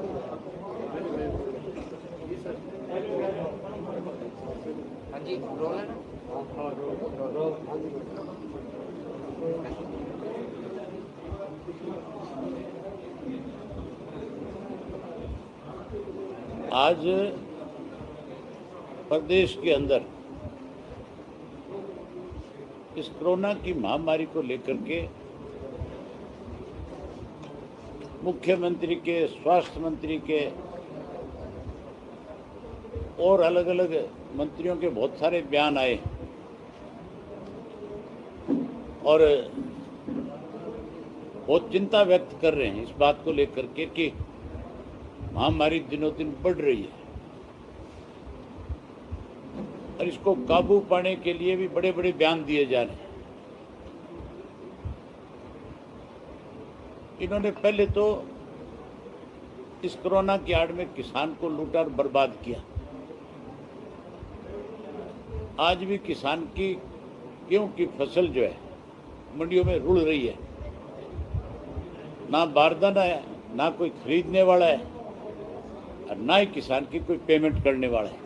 हाँ जी, रोल है ना। आज प्रदेश के अंदर इस कोरोना की महामारी को लेकर के मुख्यमंत्री के, स्वास्थ्य मंत्री के और अलग अलग मंत्रियों के बहुत सारे बयान आए और बहुत चिंता व्यक्त कर रहे हैं इस बात को लेकर के कि महामारी दिनों दिन बढ़ रही है और इसको काबू पाने के लिए भी बड़े बड़े बयान दिए जा रहे हैं। इन्होंने पहले तो इस कोरोना की आड़ में किसान को लूटा और बर्बाद किया। आज भी किसान की गेहूं की फसल जो है मंडियों में रुल रही है, ना बारदाना है, ना कोई खरीदने वाला है और ना ही किसान की कोई पेमेंट करने वाला है।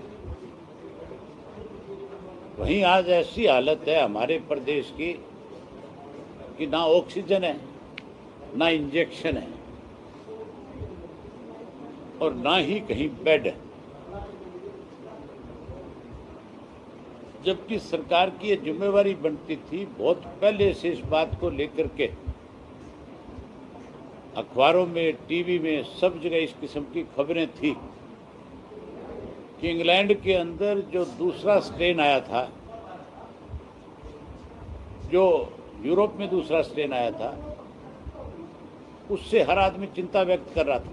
वहीं आज ऐसी हालत है हमारे प्रदेश की कि ना ऑक्सीजन है, ना इंजेक्शन है और ना ही कहीं बेड है। जबकि सरकार की ये जिम्मेवारी बनती थी बहुत पहले से इस बात को लेकर के अखबारों में, टीवी में, सब जगह इस किस्म की खबरें थी कि इंग्लैंड के अंदर जो दूसरा स्ट्रेन आया था, जो यूरोप में दूसरा स्ट्रेन आया था, उससे हर आदमी चिंता व्यक्त कर रहा था।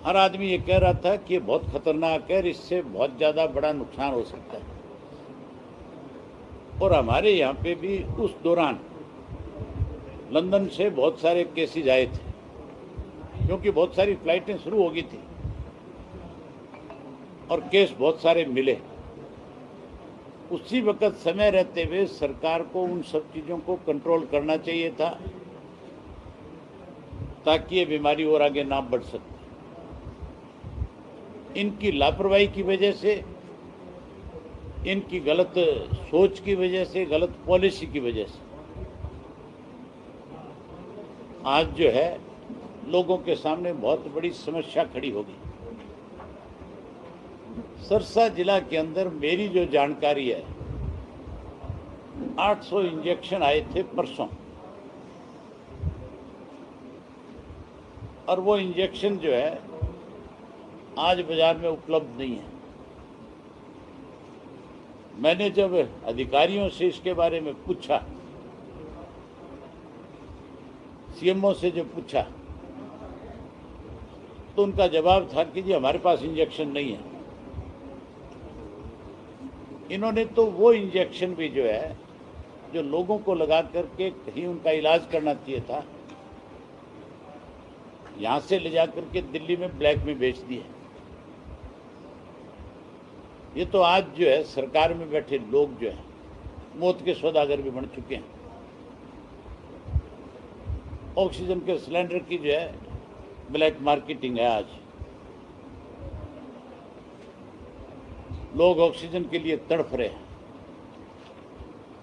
हर आदमी ये कह रहा था कि ये बहुत खतरनाक है, इससे बहुत ज़्यादा बड़ा नुकसान हो सकता है। और हमारे यहाँ पे भी उस दौरान लंदन से बहुत सारे केसेज आए थे क्योंकि बहुत सारी फ्लाइटें शुरू हो गई थी और केस बहुत सारे मिले। उसी वक्त समय रहते हुए सरकार को उन सब चीज़ों को कंट्रोल करना चाहिए था ताकि ये बीमारी और आगे ना बढ़ सके। इनकी लापरवाही की वजह से, इनकी गलत सोच की वजह से, गलत पॉलिसी की वजह से आज जो है लोगों के सामने बहुत बड़ी समस्या खड़ी होगी। सरसा जिला के अंदर मेरी जो जानकारी है 800 इंजेक्शन आए थे परसों और वो इंजेक्शन जो है आज बाजार में उपलब्ध नहीं है। मैंने जब अधिकारियों से इसके बारे में पूछा, सीएमओ से जो पूछा, तो उनका जवाब था कि जी हमारे पास इंजेक्शन नहीं है। इन्होंने तो वो इंजेक्शन भी जो है, जो लोगों को लगा करके कहीं उनका इलाज करना चाहिए था, यहाँ से ले जा करके दिल्ली में ब्लैक में बेच दिए। ये तो आज जो है सरकार में बैठे लोग जो है मौत के सौदागर भी बन चुके हैं। ऑक्सीजन के सिलेंडर की जो है ब्लैक मार्केटिंग है। आज लोग ऑक्सीजन के लिए तड़फ रहे हैं,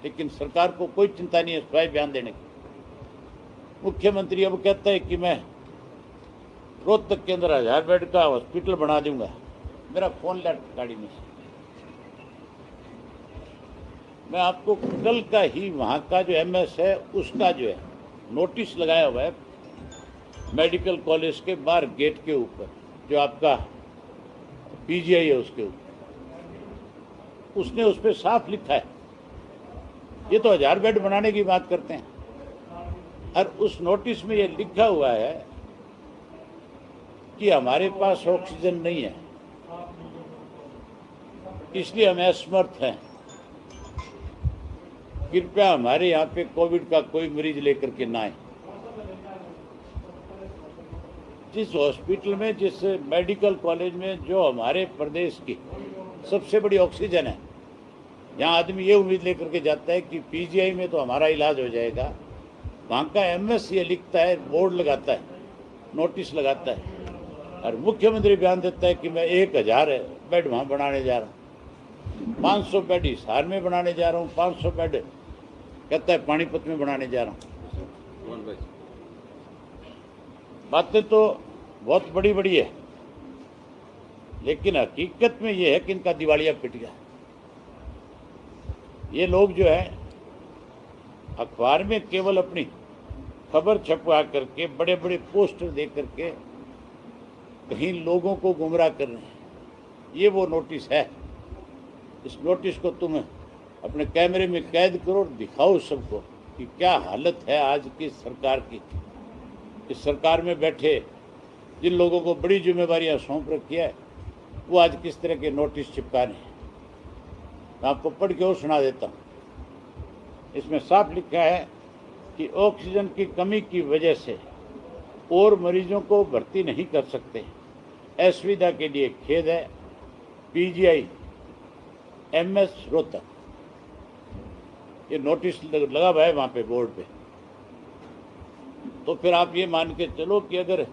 लेकिन सरकार को कोई चिंता नहीं है स्वयं बयान देने की। मुख्यमंत्री अब कहता है कि मैं रोहतक के अंदर 1000 बेड का हॉस्पिटल बना दूंगा। मेरा फोन लट गाड़ी में से, मैं आपको कल का ही वहाँ का जो एमएस है उसका जो है नोटिस लगाया हुआ है मेडिकल कॉलेज के बाहर गेट के ऊपर, जो आपका पीजीआई है उसके ऊपर। उसने उस पर साफ लिखा है, ये तो 1000 बेड बनाने की बात करते हैं और उस नोटिस में ये लिखा हुआ है कि हमारे पास ऑक्सीजन नहीं है, इसलिए हम असमर्थ हैं। कृपया हमारे यहाँ पे कोविड का कोई मरीज लेकर के ना आए। जिस हॉस्पिटल में, जिस मेडिकल कॉलेज में जो हमारे प्रदेश की सबसे बड़ी ऑक्सीजन है, यहाँ आदमी ये उम्मीद लेकर के जाता है कि पीजीआई में तो हमारा इलाज हो जाएगा, वहाँ का एमएस ये लिखता है, बोर्ड लगाता है नोटिस लगाता है और मुख्यमंत्री बयान देता है कि मैं 1000 बेड वहाँ बनाने जा रहा हूँ, 500 बेड हिसार में बनाने जा रहा हूँ, 500 बेड कहता है पानीपत में बनाने जा रहा हूँ। बातें तो बहुत बड़ी बड़ी है, लेकिन हकीकत में ये है कि इनका दिवालिया पिट गया। ये लोग जो है अखबार में केवल अपनी खबर छपवा करके, बड़े बड़े पोस्टर दे करके कहीं लोगों को गुमराह कर रहे हैं। ये वो नोटिस है, इस नोटिस को तुम अपने कैमरे में कैद करो और दिखाओ सबको कि क्या हालत है आज की सरकार की। इस सरकार में बैठे जिन लोगों को बड़ी जिम्मेवारियां सौंप रखी है, वो आज किस तरह के नोटिस चिपका रहे हैं। मैं आपको पढ़ के और सुना देता हूँ। इसमें साफ लिखा है कि ऑक्सीजन की कमी की वजह से और मरीजों को भर्ती नहीं कर सकते, असुविधा के लिए खेद है। पीजीआई एमएस रोहतक, ये नोटिस लगा हुआ है वहाँ पे बोर्ड पे। तो फिर आप ये मान के चलो कि अगर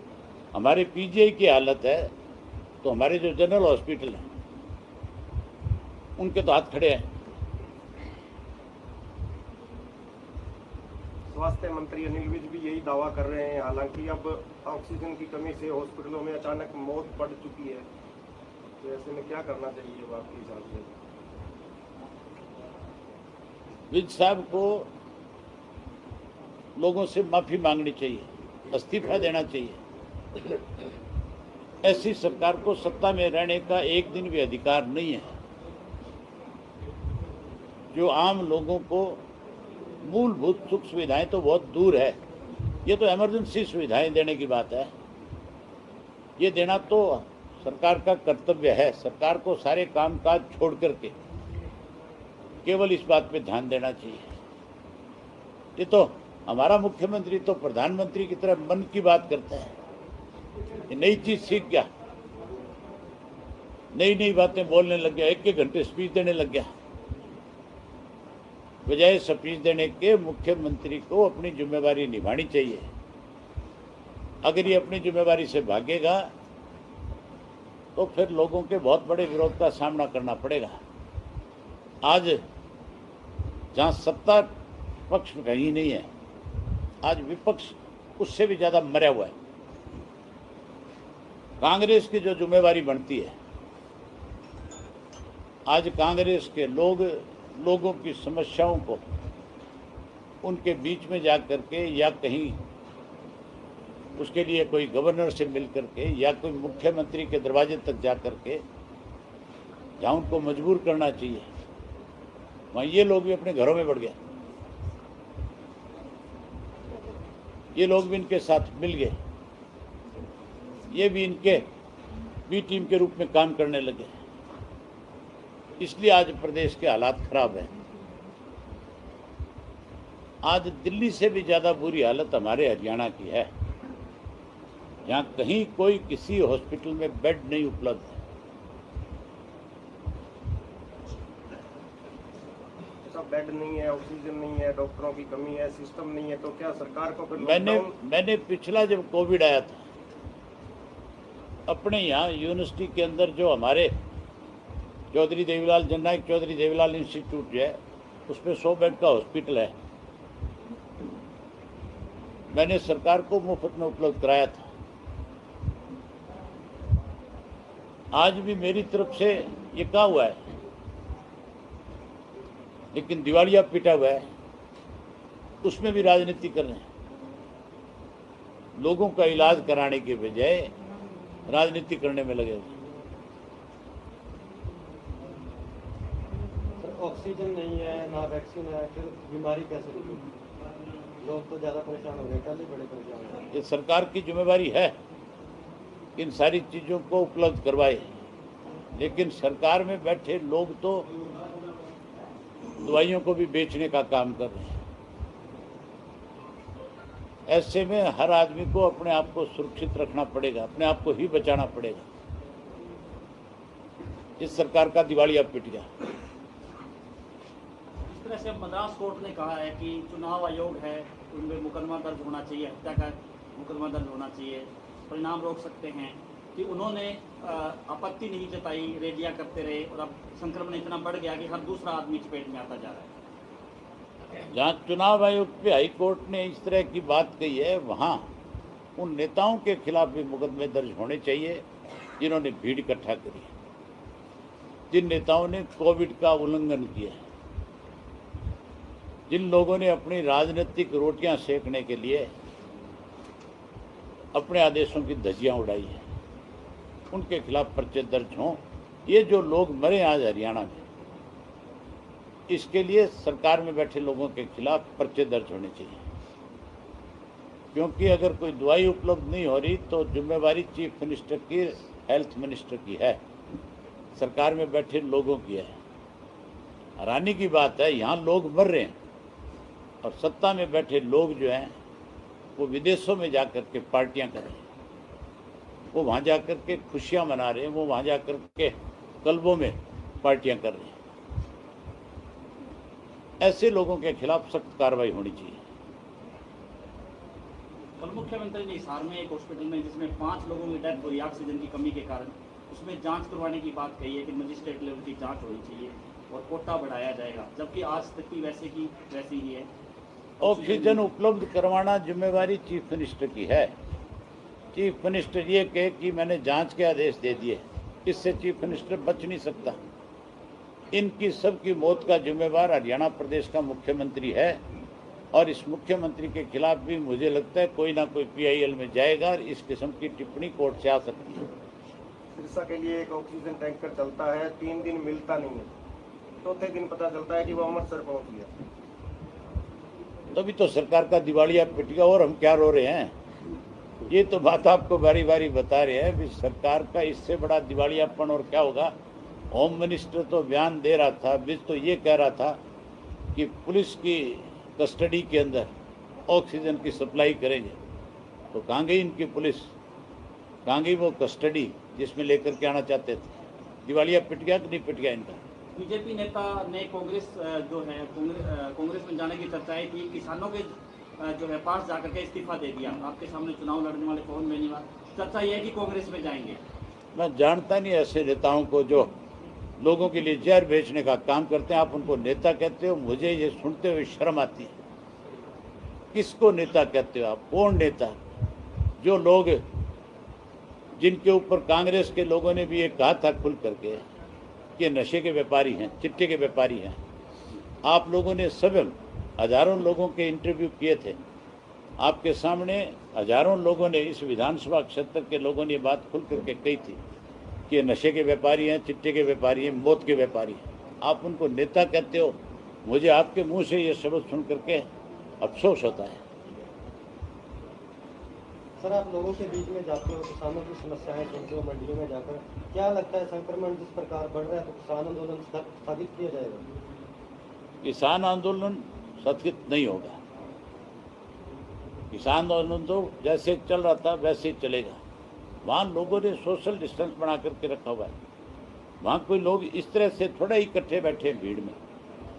हमारे पीजीआई की हालत है तो हमारे जो जनरल हॉस्पिटल हैं उनके तो हाथ खड़े हैं। स्वास्थ्य मंत्री अनिल विज भी यही दावा कर रहे हैं, हालांकि अब ऑक्सीजन की कमी से हॉस्पिटलों में अचानक मौत बढ़ चुकी है, तो ऐसे में क्या करना चाहिए आपके हिसाब से? विज साहब को लोगों से माफी मांगनी चाहिए, इस्तीफा देना चाहिए। ऐसी सरकार को सत्ता में रहने का एक दिन भी अधिकार नहीं है। जो आम लोगों को मूलभूत सुख सुविधाएं तो बहुत दूर है, ये तो इमरजेंसी सुविधाएं देने की बात है। ये देना तो सरकार का कर्तव्य है। सरकार को सारे कामकाज छोड़ करके केवल इस बात पे ध्यान देना चाहिए। ये तो हमारा मुख्यमंत्री तो प्रधानमंत्री की तरह मन की बात करता है, ये नई चीज सीख गया, नई नई बातें बोलने लग गया, एक घंटे स्पीच देने लग गया। बजाय स्पीच देने के मुख्यमंत्री को अपनी जिम्मेवारी निभानी चाहिए। अगर ये अपनी जिम्मेवारी से भागेगा तो फिर लोगों के बहुत बड़े विरोध का सामना करना पड़ेगा। आज जहां सत्ता पक्ष कहीं नहीं है, आज विपक्ष उससे भी ज्यादा मरा हुआ है। कांग्रेस की जो जिम्मेवारी बनती है, आज कांग्रेस के लोगों की समस्याओं को उनके बीच में जा करके, या कहीं उसके लिए कोई गवर्नर से मिल करके, या कोई मुख्यमंत्री के दरवाजे तक जा करके जहाँ उनको मजबूर करना चाहिए, वहाँ ये लोग भी अपने घरों में बढ़ गए। ये लोग भी इनके साथ मिल गए, ये भी इनके बी टीम के रूप में काम करने लगे। इसलिए आज प्रदेश के हालात खराब हैं। आज दिल्ली से भी ज्यादा बुरी हालत हमारे हरियाणा की है, जहाँ कहीं कोई किसी हॉस्पिटल में बेड नहीं उपलब्ध है। बेड नहीं है, ऑक्सीजन नहीं है, डॉक्टरों की कमी है, सिस्टम नहीं है, तो क्या सरकार को फिर मैंने पिछला जब कोविड आया था, अपने यहाँ यूनिवर्सिटी के अंदर जो हमारे चौधरी देवीलाल जननायक चौधरी देवीलाल इंस्टीट्यूट जो है, उसमें 100 बेड का हॉस्पिटल है, मैंने सरकार को मुफ्त में उपलब्ध कराया था। आज भी मेरी तरफ से ये कहा हुआ है, लेकिन दिवालिया पिटा हुआ है, उसमें भी राजनीति कर रहे हैं। लोगों का इलाज कराने के बजाय राजनीति करने में लगे हुए। ऑक्सीजन नहीं है, ना वैक्सीन है, फिर बीमारी कैसे रुकेगी? लोग तो ज़्यादा परेशान हो गए, कल ही बड़े परेशान हो गए। ये सरकार की जिम्मेवारी है इन सारी चीज़ों को उपलब्ध करवाए, लेकिन सरकार में बैठे लोग तो दवाइयों को भी बेचने का काम कर रहे हैं। ऐसे में हर आदमी को अपने आप को सुरक्षित रखना पड़ेगा, अपने आप को ही बचाना पड़ेगा। इस सरकार का दिवालिया पिट गया। इस तरह से मद्रास कोर्ट ने कहा है कि चुनाव आयोग है, उनमें मुकदमा दर्ज होना चाहिए, हत्या का मुकदमा दर्ज होना चाहिए, परिणाम रोक सकते हैं कि उन्होंने आपत्ति नहीं जताई, रैलियां करते रहे और अब संक्रमण इतना बढ़ गया कि हर दूसरा आदमी चपेट में आता जा रहा है। जहाँ चुनाव आयोग पे हाई कोर्ट ने इस तरह की बात कही है, वहाँ उन नेताओं के खिलाफ भी मुकदमे दर्ज होने चाहिए जिन्होंने भीड़ इकट्ठा करी, जिन नेताओं ने कोविड का उल्लंघन किया, जिन लोगों ने अपनी राजनीतिक रोटियां सेकने के लिए अपने आदेशों की धज्जियां उड़ाई है, उनके खिलाफ पर्चे दर्ज हों। ये जो लोग मरे आज हरियाणा में, इसके लिए सरकार में बैठे लोगों के खिलाफ पर्चे दर्ज होने चाहिए, क्योंकि अगर कोई दवाई उपलब्ध नहीं हो रही तो जिम्मेवारी चीफ मिनिस्टर की, हेल्थ मिनिस्टर की है, सरकार में बैठे लोगों की है। हैरानी की बात है, यहाँ लोग मर रहे हैं और सत्ता में बैठे लोग जो हैं वो विदेशों में जाकर के पार्टियां कर रहे हैं, वो वहाँ जाकर के खुशियाँ मना रहे हैं, वो वहाँ जाकर के क्लबों में पार्टियां कर रहे हैं। ऐसे लोगों के खिलाफ सख्त कार्रवाई होनी चाहिए। कल मुख्यमंत्री ने हिसार में एक हॉस्पिटल में जिसमें 5 लोगों की डेथ हुई ऑक्सीजन की कमी के कारण, उसमें जांच करवाने की बात कही है कि मजिस्ट्रेट लेवल की जांच होनी चाहिए और कोटा बढ़ाया जाएगा, जबकि आज तक की वैसी ही है। ऑक्सीजन उपलब्ध करवाना जिम्मेवारी चीफ मिनिस्टर की है। चीफ मिनिस्टर ये कहे कि मैंने जांच के आदेश दे दिए, इससे चीफ मिनिस्टर बच नहीं सकता। इनकी सबकी मौत का जिम्मेवार हरियाणा प्रदेश का मुख्यमंत्री है और इस मुख्यमंत्री के खिलाफ भी मुझे लगता है कोई ना कोई पीआईएल में जाएगा और इस किस्म की टिप्पणी कोर्ट से आ सकती है। सिरसा के लिए एक ऑक्सीजन टैंकर चलता है, 3 दिन मिलता नहीं है, चौथे दिन पता चलता है कि वो अमृतसर पहुंच गया। तभी तो सरकार का दिवालिया पिट गया और हम क्या रो रहे हैं। ये तो बात आपको बारी बारी बता रहे हैं भी सरकार का इससे बड़ा दिवालियापन और क्या होगा। होम मिनिस्टर तो बयान दे रहा था, बीच तो ये कह रहा था कि पुलिस की कस्टडी के अंदर ऑक्सीजन की सप्लाई करेंगे, तो कहाँ गई इनकी पुलिस, कहाँ गई वो कस्टडी जिसमें लेकर के आना चाहते थे। दिवालिया पिट गया कि नहीं पिट गया इनका। बीजेपी नेता ने कांग्रेस जो है कांग्रेस में जाने की चर्चाएं की, किसानों के जो है पास जाकर के इस्तीफा दे दिया। आपके सामने चुनाव लड़ने वाले पवन बेनीवाल, चर्चा यह है कि कांग्रेस में जाएंगे। मैं जानता नहीं ऐसे नेताओं को जो लोगों के लिए जहर बेचने का काम करते हैं। आप उनको नेता कहते हो, मुझे ये सुनते हुए शर्म आती है। किसको नेता कहते हो आप? कौन नेता? जो लोग जिनके ऊपर कांग्रेस के लोगों ने भी ये कहा था खुल करके कि नशे के व्यापारी हैं, चिट्टे के व्यापारी हैं। आप लोगों ने सब हजारों लोगों के इंटरव्यू किए थे, आपके सामने हजारों लोगों ने, इस विधानसभा क्षेत्र के लोगों ने ये बात खुल करके कही थी कि नशे के व्यापारी हैं, चिट्टे के व्यापारी हैं, मौत के व्यापारी हैं। आप उनको नेता कहते हो। मुझे आपके मुंह से ये शब्द सुन करके अफसोस होता है। सर, आप लोगों के बीच में जाते हो, किसानों की समस्याएं सुनते हो, मंडियों में जाकर, क्या लगता है संक्रमण जिस प्रकार बढ़ रहा है तो किसान आंदोलन स्थगित किया जाएगा? किसान आंदोलन स्थगित नहीं होगा। किसान आंदोलन तो जैसे चल रहा था वैसे ही चलेगा। वहाँ लोगों ने सोशल डिस्टेंस बना करके रखा हुआ है। वहाँ कोई लोग इस तरह से थोड़ा ही इकट्ठे बैठे हैं भीड़ में।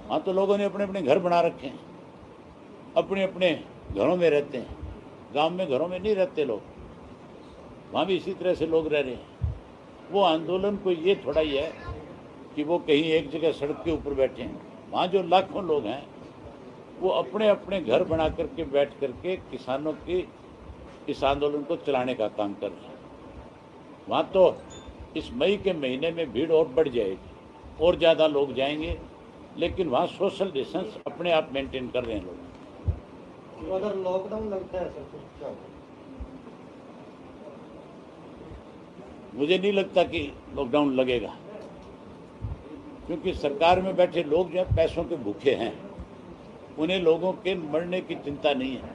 वहाँ तो लोगों ने अपने अपने घर बना रखे हैं, अपने अपने घरों में रहते हैं। गांव में घरों में नहीं रहते लोग, वहाँ भी इसी तरह से लोग रह रहे हैं। वो आंदोलन कोई ये थोड़ा ही है कि वो कहीं एक जगह सड़क के ऊपर बैठे हैं। वहाँ जो लाखों लोग हैं वो अपने अपने घर बना करके बैठ करके किसानों की इस आंदोलन को चलाने का काम कर रहे हैं। वहाँ तो इस मई के महीने में भीड़ और बढ़ जाएगी, और ज़्यादा लोग जाएंगे, लेकिन वहाँ सोशल डिस्टेंस अपने आप मेंटेन कर रहे हैं लोग। तो अगर लॉकडाउन लगता है सर तो क्या होगा? मुझे नहीं लगता कि लॉकडाउन लगेगा, क्योंकि सरकार में बैठे लोग जो है पैसों के भूखे हैं। उन्हें लोगों के मरने की चिंता नहीं है,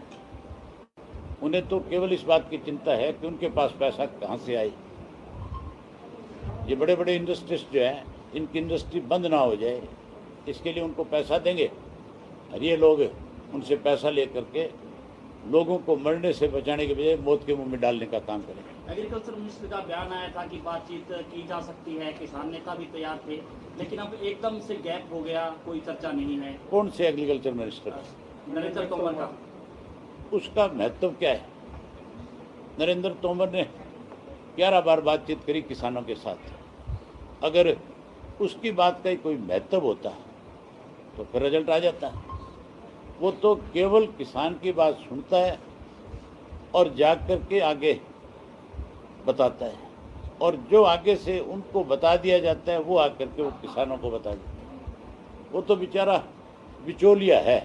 उन्हें तो केवल इस बात की चिंता है कि उनके पास पैसा कहाँ से आए। ये बड़े बड़े इंडस्ट्रीज जो है, इनकी इंडस्ट्री बंद ना हो जाए, इसके लिए उनको पैसा देंगे और ये लोग उनसे पैसा लेकर के लोगों को मरने से बचाने के बजाय मौत के मुंह में डालने का काम करेंगे। एग्रीकल्चर मिनिस्टर का बयान आया था कि बातचीत की जा सकती है, किसान नेता भी तैयार थे, लेकिन अब एकदम से गैप हो गया, कोई चर्चा नहीं है। कौन से एग्रीकल्चर मिनिस्टर? नरेंद्र तोमर का। उसका महत्व क्या है? नरेंद्र तोमर ने 11 बार बातचीत करी किसानों के साथ। अगर उसकी बात का ही कोई महत्व होता तो फिर रिजल्ट आ जाता। वो तो केवल किसान की बात सुनता है और जा कर के आगे बताता है, और जो आगे से उनको बता दिया जाता है वो आकर के वो किसानों को बता देता है। वो तो बेचारा बिचौलिया है।